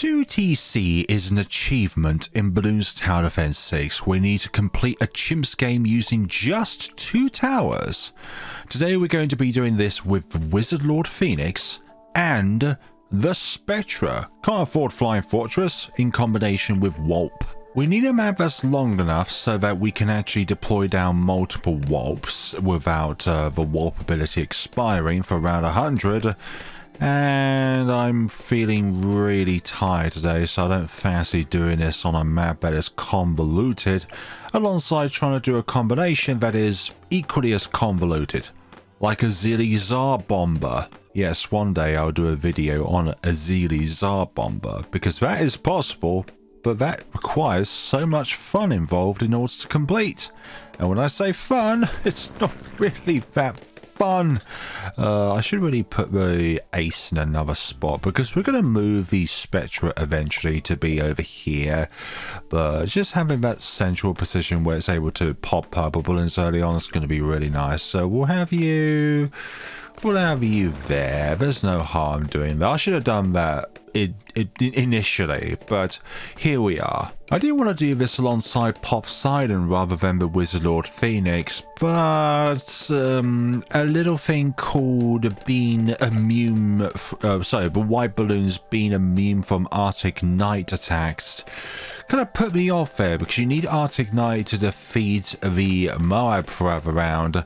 ddts is an achievement in Bloons Tower Defense 6. We need to complete a chimps game using just 2 towers. Today we're going to be doing this with Wizard Lord Phoenix and the Spectre. Can't afford Flying Fortress in combination with Wulp. We need a map that's long enough so that we can actually deploy down multiple Wulps without the Wulp ability expiring for around 100. And I'm feeling really tired today, so I don't fancy doing this on a map that is convoluted, alongside trying to do a combination that is equally as convoluted, like a Azili Tsar Bomber. Yes, one day I'll do a video on a Azili Tsar Bomber, because that is possible, but that requires so much fun involved in order to complete. And when I say fun, it's not really that fun. I should really put the ace in another spot, because we're going to move the Spectre eventually to be over here, but just having that central position where it's able to pop purple balloons early on is going to be really nice. So we'll have you there. There's no harm doing that. I should have done that initially, but here we are. I do want to do this alongside Poseidon rather than the Wizard Lord Phoenix, but a little thing called being immune, the white balloons being immune from Arctic Night attacks kind of put me off there, because you need Arctic Night to defeat the Moab forever round.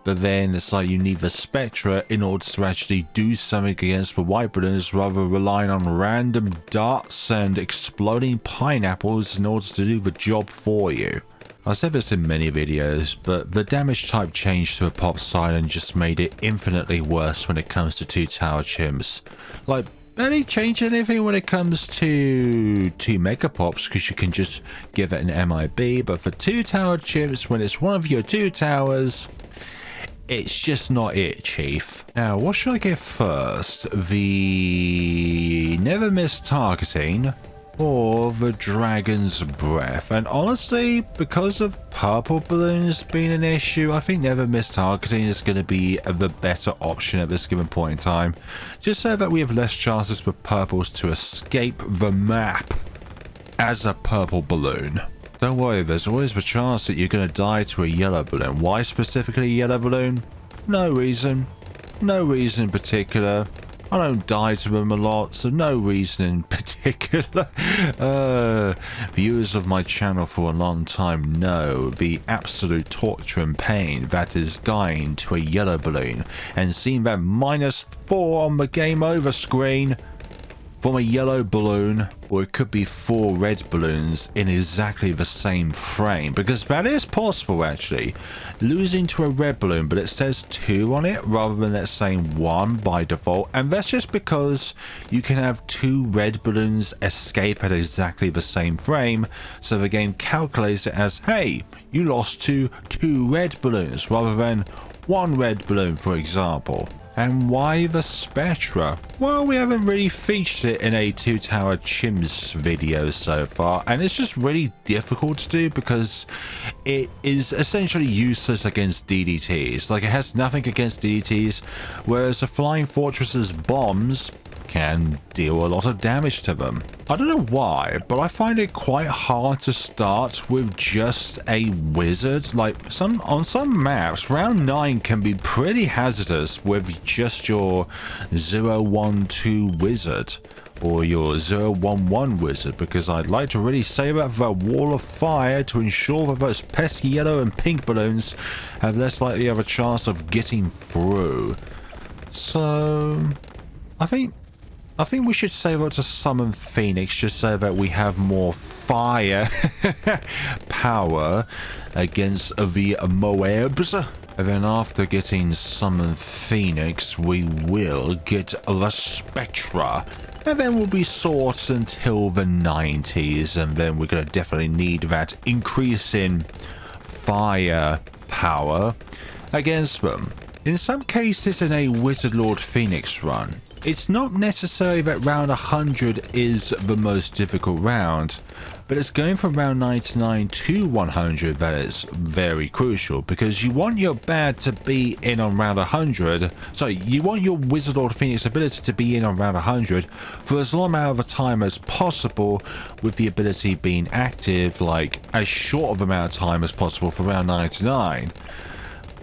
But then it's like you need the Spectre in order to actually do something against the white balloons, rather than relying on random darts and exploding pineapples in order to do the job for you. I've said this in many videos, but the damage type change to a Poseidon just made it infinitely worse when it comes to 2 tower chimps. Like, barely change anything when it comes to 2 mega pops, because you can just give it an MIB, but for 2 tower chimps, when it's one of your 2 towers, it's just not it, Chief. Now, what should I get first? The Never Miss Targeting or the Dragon's Breath? And honestly, because of purple balloons being an issue, I think Never Miss Targeting is going to be the better option at this given point in time, just so that we have less chances for purples to escape the map as a purple balloon. Don't worry, there's always the chance that you're going to die to a yellow balloon. Why specifically a yellow balloon? No reason. No reason in particular. I don't die to them a lot, so no reason in particular. Viewers of my channel for a long time know the absolute torture and pain that is dying to a yellow balloon and seeing that -4 on the game over screen from a yellow balloon, or it could be 4 red balloons in exactly the same frame, because that is possible actually. Losing to a red balloon, but it says 2 on it rather than it saying 1 by default, and that's just because you can have 2 red balloons escape at exactly the same frame, so the game calculates it as, hey, you lost to 2 red balloons rather than 1 red balloon, for example. And why the Spectre? Well, we haven't really featured it in a 2 tower chimps video so far, and it's just really difficult to do because it is essentially useless against DDTs. Like, it has nothing against DDTs, whereas the Flying Fortress's bombs can deal a lot of damage to them. I don't know why, but I find it quite hard to start with just a wizard. Like, on some maps, round 9 can be pretty hazardous with just your 012 wizard or your 011 wizard, because I'd like to really save up that wall of fire to ensure that those pesky yellow and pink balloons have less likely of a chance of getting through. So I think we should save up to summon Phoenix, just so that we have more fire power against the Moabs. And then after getting summoned Phoenix, we will get the Spectre. And then we'll be sorted until the 90s, and then we're going to definitely need that increase in fire power against them. In some cases in a Wizard Lord Phoenix run, It's not necessary that round 100 is the most difficult round, but it's going from round 99 to 100 that is very crucial, because you want your bad to be in on round 100. Sorry, you want your Wizard or Phoenix ability to be in on round 100 for as long amount of time as possible, with the ability being active like as short of amount of time as possible for round 99.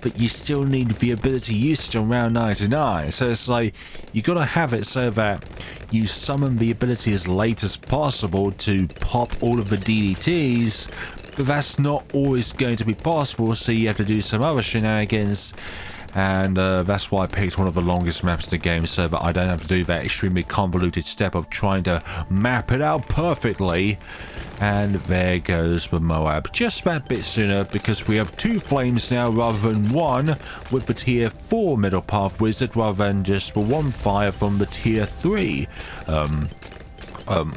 But you still need the ability usage on round 99, so it's like you gotta have it so that you summon the ability as late as possible to pop all of the DDTs, but that's not always going to be possible, so you have to do some other shenanigans. And that's why I picked one of the longest maps in the game, so that I don't have to do that extremely convoluted step of trying to map it out perfectly. And there goes the Moab, just that bit sooner, because we have 2 flames now rather than 1 with the tier 4 middle path wizard, rather than just the 1 fire from the tier 3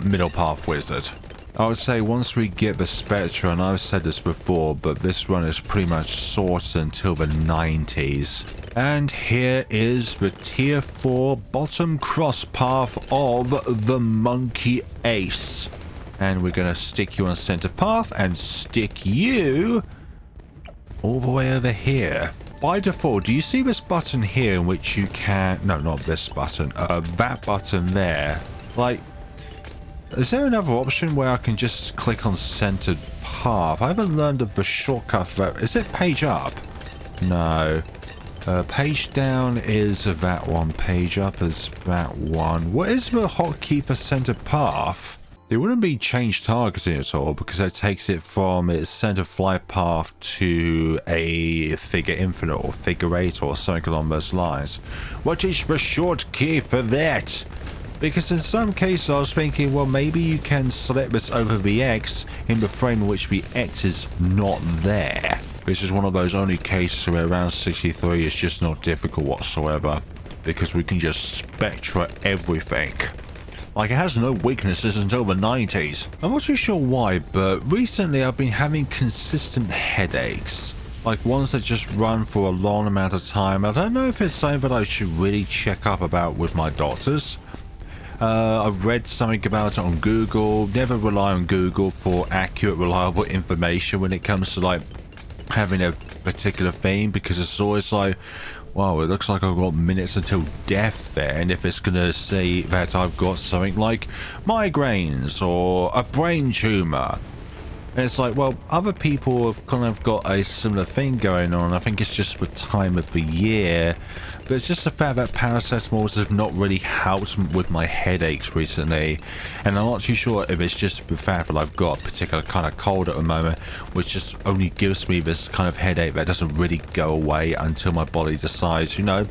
middle path wizard. I would say once we get the Spectre, and I've said this before, but this run is pretty much sorted until the 90s. And here is the tier 4 bottom cross path of the Monkey Ace. And we're going to stick you on center path and stick you all the way over here. By default, do you see this button here in which you can... No, not this button. That button there. Like... Is there another option where I can just click on centered path? I haven't learned of the shortcut for that. Is it page up? No. Page down is that one. Page up is that one. What is the hotkey for centered path? It wouldn't be change targeting at all, because that takes it from its center flight path to a figure infinite or figure 8 or something along those lines. What is the short key for that? Because in some cases I was thinking, well, maybe you can select this over the X in the frame in which the X is not there. This is one of those only cases where round 63 is just not difficult whatsoever, because we can just Spectra everything. Like, it has no weaknesses until the 90s. I'm not too sure why, but recently I've been having consistent headaches. Like ones that just run for a long amount of time. I don't know if it's something that I should really check up about with my doctors. I've read something about it on Google. Never rely on Google for accurate, reliable information when it comes to like having a particular theme, because it's always like, wow, it looks like I've got minutes until death there, and if it's gonna say that I've got something like migraines or a brain tumor, and it's like, well, other people have kind of got a similar thing going on. I think it's just the time of the year, but it's just the fact that paracetamols have not really helped with my headaches recently, and I'm not too sure if it's just the fact that I've got a particular kind of cold at the moment, which just only gives me this kind of headache that doesn't really go away until my body decides, you know,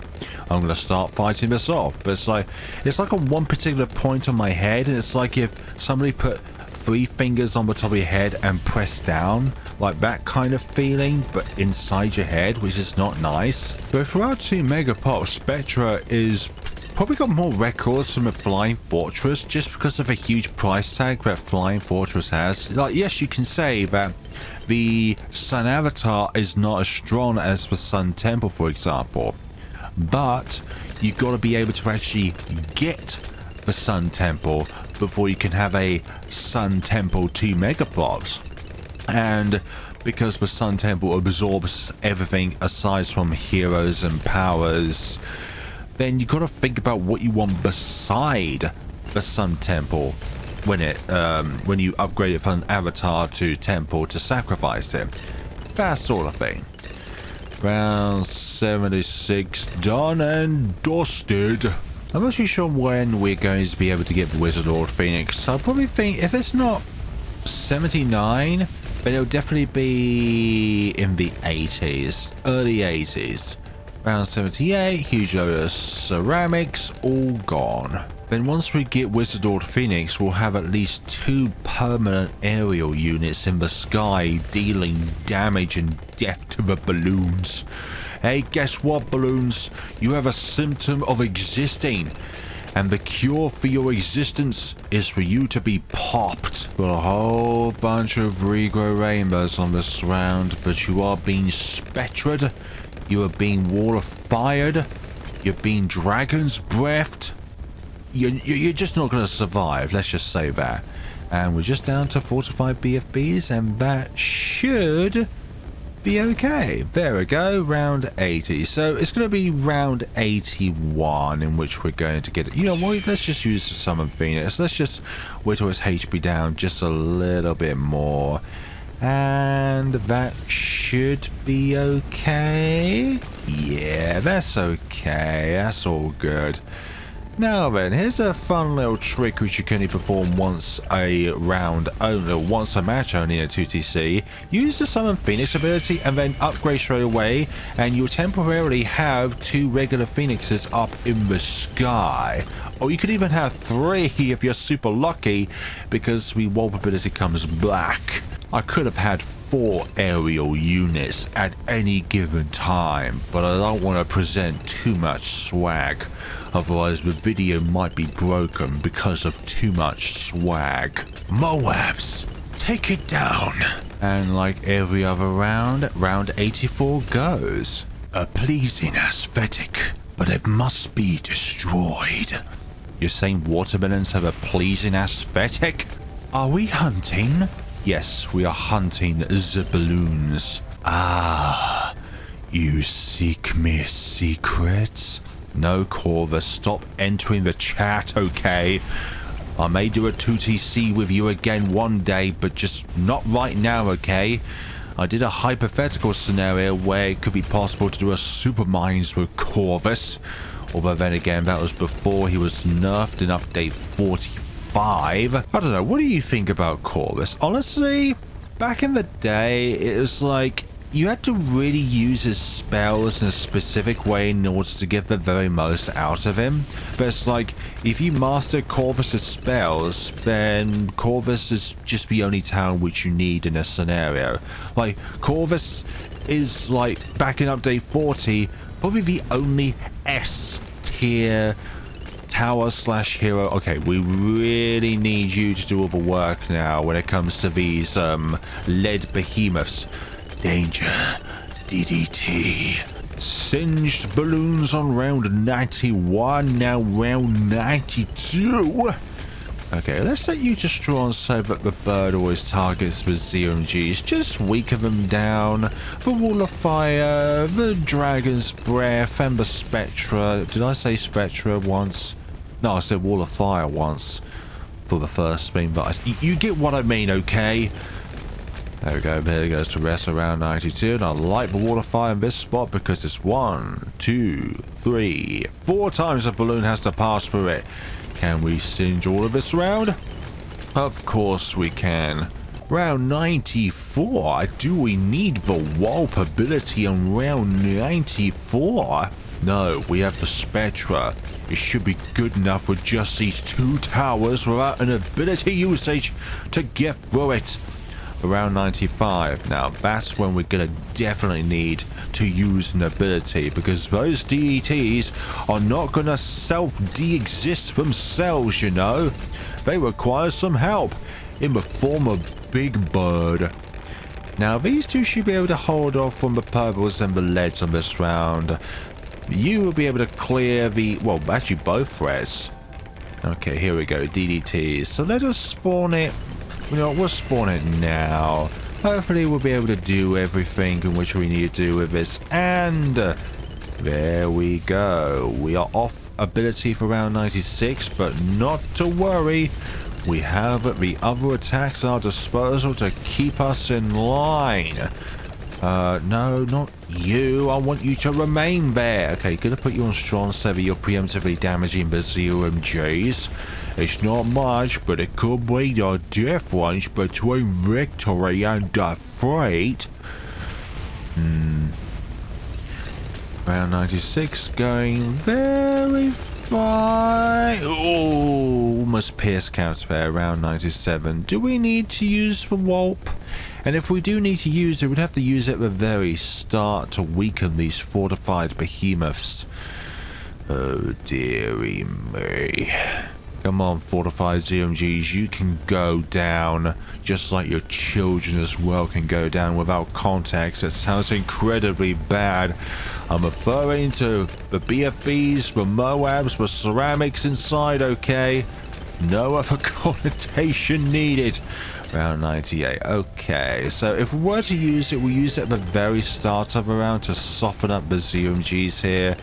I'm going to start fighting this off. But it's like on one particular point on my head, and it's like if somebody put 3 fingers on the top of your head and press down, like that kind of feeling, but inside your head, which is not nice. But throughout 2 Megapop, Spectra is probably got more records from a Flying Fortress, just because of a huge price tag that Flying Fortress has. Like, yes, you can say that the Sun Avatar is not as strong as the Sun Temple, for example, but you got to be able to actually get the Sun Temple before you can have a Sun Temple 2 Megapops. And because the Sun Temple absorbs everything aside from heroes and powers, then you got to think about what you want beside the Sun Temple when you upgrade it from Avatar to Temple to sacrifice it. That sort of thing. Round 76 done and dusted. I'm not too sure when we're going to be able to get the Wizard Lord Phoenix. I'll probably think if it's not 79, then it'll definitely be in the 80s, early 80s. Round 78, huge load of ceramics, all gone. Then once we get Wizard Lord Phoenix, we'll have at least 2 permanent aerial units in the sky dealing damage and death to the balloons. Hey, guess what, balloons? You have a symptom of existing, and the cure for your existence is for you to be popped. Got a whole bunch of regrow rainbows on this round, but you are being spectred, you are being wall of fired, you're being dragon's breathed. you're just not going to survive. Let's just say that. And we're just down to 45 BFBs, and that should be okay. There we go, round 80. So it's going to be round 81 in which we're going to get it. You know what, let's just use the Summon Phoenix. Let's just whittle his HP down just a little bit more. And that should be okay. Yeah, that's okay. That's all good. Now then, here's a fun little trick which you can only perform once a round only, once a match only in a 2TC. Use the Summon Phoenix ability and then upgrade straight away, and you'll temporarily have 2 regular Phoenixes up in the sky. Or you could even have 3 if you're super lucky, because the Warp ability comes back. I could have had 4 aerial units at any given time, but I don't want to present too much swag. Otherwise the video might be broken because of too much swag. Moabs, take it down. And like every other round, round 84 goes. A pleasing aesthetic, but it must be destroyed. You're saying watermelons have a pleasing aesthetic? Are we hunting? Yes, we are hunting the balloons. Ah, you seek me secrets? No, Corvus, stop entering the chat, okay? I may do a 2TC with you again one day, but just not right now, okay? I did a hypothetical scenario where it could be possible to do a super mines with Corvus. Although then again, that was before he was nerfed in update 45. I don't know, what do you think about Corvus? Honestly, back in the day, it was like you had to really use his spells in a specific way in order to get the very most out of him. But it's like, if you master Corvus's spells, then Corvus is just the only town which you need in a scenario. Like, Corvus is, like, back in update 40, probably the only S-tier tower slash hero. Okay, we really need you to do all the work now when it comes to these lead behemoths. Danger, DDT. Singed balloons on round 91, now round 92. Okay, let's let you destroy and so that the bird always targets the ZMGs. Just weaken them down. The Wall of Fire, the Dragon's Breath, and the Spectre. Did I say Spectre once? No, I said Wall of Fire once for the first spin, but you get what I mean, okay? There we go, there goes to rest around 92, and I like the Wall of Fire in this spot because it's 1, 2, 3, 4 times the balloon has to pass through it. Can we singe all of this round? Of course we can. Round 94, do we need the Warp ability on round 94? No, we have the Spectre. It should be good enough with just these 2 towers without an ability usage to get through it. Around 95. Now that's when we're gonna definitely need to use an ability, because those DDTs are not gonna self-de-exist themselves, you know. They require some help in the form of Big Bird. Now these 2 should be able to hold off from the purples and the leads on this round. You will be able to clear the, well, actually both threats. Okay, here we go, DDTs. So let us spawn it. You know, we'll spawn it now. Hopefully we'll be able to do everything in which we need to do with this. And there we go. We are off ability for round 96, but not to worry. We have the other attacks at our disposal to keep us in line. No, not you. I want you to remain there. Okay, gonna put you on strong so that you're preemptively damaging the ZMGs. It's not much, but it could be the difference between victory and defeat. Round 96 going very fine. Oh, almost pierce counts there. Round 97. Do we need to use the Warp? And if we do need to use it, we'd have to use it at the very start to weaken these fortified behemoths. Oh, dearie me. Come on, fortified ZMGs, you can go down just like your children as well can go down without context. That sounds incredibly bad. I'm referring to the BFBs, the Moabs, the ceramics inside, okay? No other connotation needed. Round 98. Okay, so if we were to use it, we'll use it at the very start of the round to soften up the ZMGs here.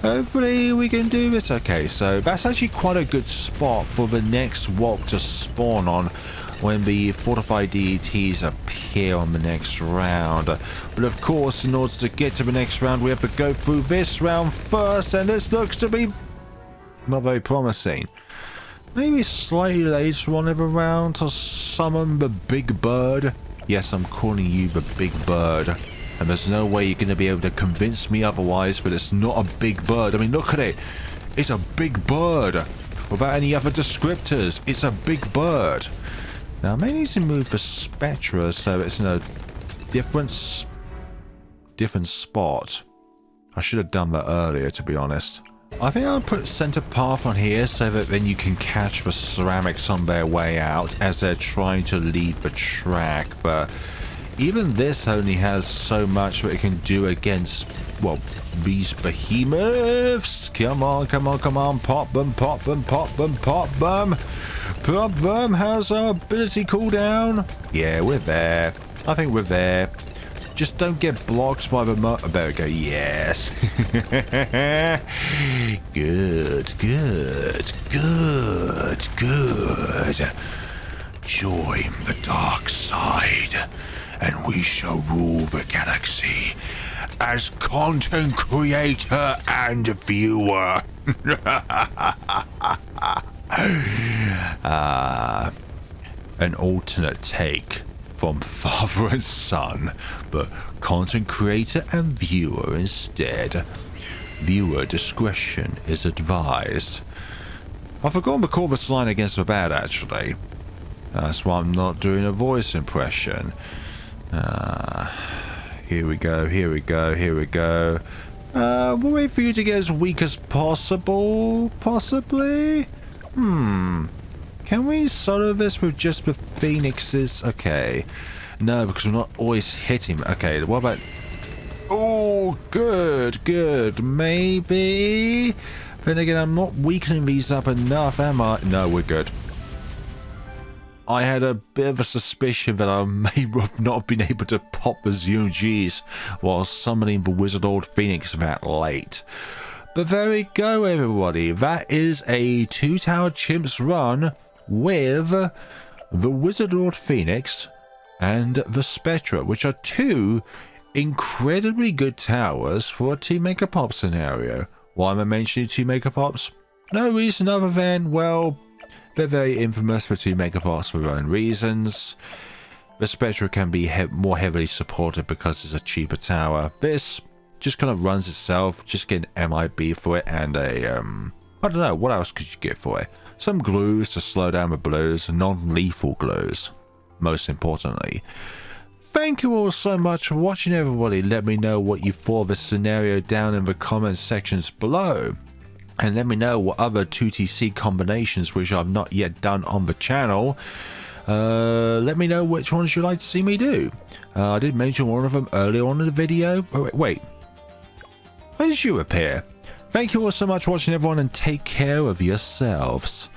Hopefully we can do this. Okay, so that's actually quite a good spot for the next walk to spawn on when the fortified ddts appear on the next round. But of course, in order to get to the next round, we have to go through this round first, and this looks to be not very promising. Maybe slightly later on in the round to summon the big bird. Yes, I'm calling you the big bird. And there's no way you're going to be able to convince me otherwise, but it's not a big bird. I mean, look at it. It's a big bird. Without any other descriptors, it's a big bird. Now, I may need to move the Spectre so it's in a different spot. I should have done that earlier, to be honest. I think I'll put center path on here so that then you can catch the ceramics on their way out as they're trying to leave the track, but even this only has so much that it can do against, well, these behemoths. Come on, come on, come on. Pop them, pop them, pop them, pop them. Pop them. How's our ability cooldown? Yeah, we're there. I think we're there. Just don't get blocked by the there we go. Yes. Good, good, good, good. Join the dark side, and we shall rule the galaxy as content creator and viewer. An alternate take from father and son, but content creator and viewer instead. Viewer discretion is advised. I've forgotten to call this line against the bad, actually. That's why I'm not doing a voice impression. Here we go, here we go, here we go. We'll wait for you to get as weak as possible, possibly? Can we solo this with just the phoenixes? Okay. No, because we're not always hitting. Okay, what about... Oh, good, good. Maybe... Then again, I'm not weakening these up enough, am I? No, we're good. I had a bit of a suspicion that I may have not been able to pop the ZMGs while summoning the Wizard Old Phoenix that late. But there we go, everybody. That is a 2-tower chimps run with the Wizard Lord Phoenix and the Spectre, which are two incredibly good towers for a 2 Mega Pop scenario. Why am I mentioning 2 Mega Pops? No reason other than, well, they're very infamous for 2 Mega Pops for their own reasons. The Spectre can be more heavily supported because it's a cheaper tower. This just kind of runs itself. Just get an MIB for it and a, I don't know, what else could you get for it? Some glues to slow down the blows, non-lethal glues, most importantly. Thank you all so much for watching, everybody. Let me know what you thought of this scenario down in the comments sections below. And let me know what other 2TC combinations which I've not yet done on the channel. Let me know which ones you'd like to see me do. I did mention one of them earlier on in the video. Oh, wait. When did you appear? Thank you all so much for watching, everyone, and take care of yourselves.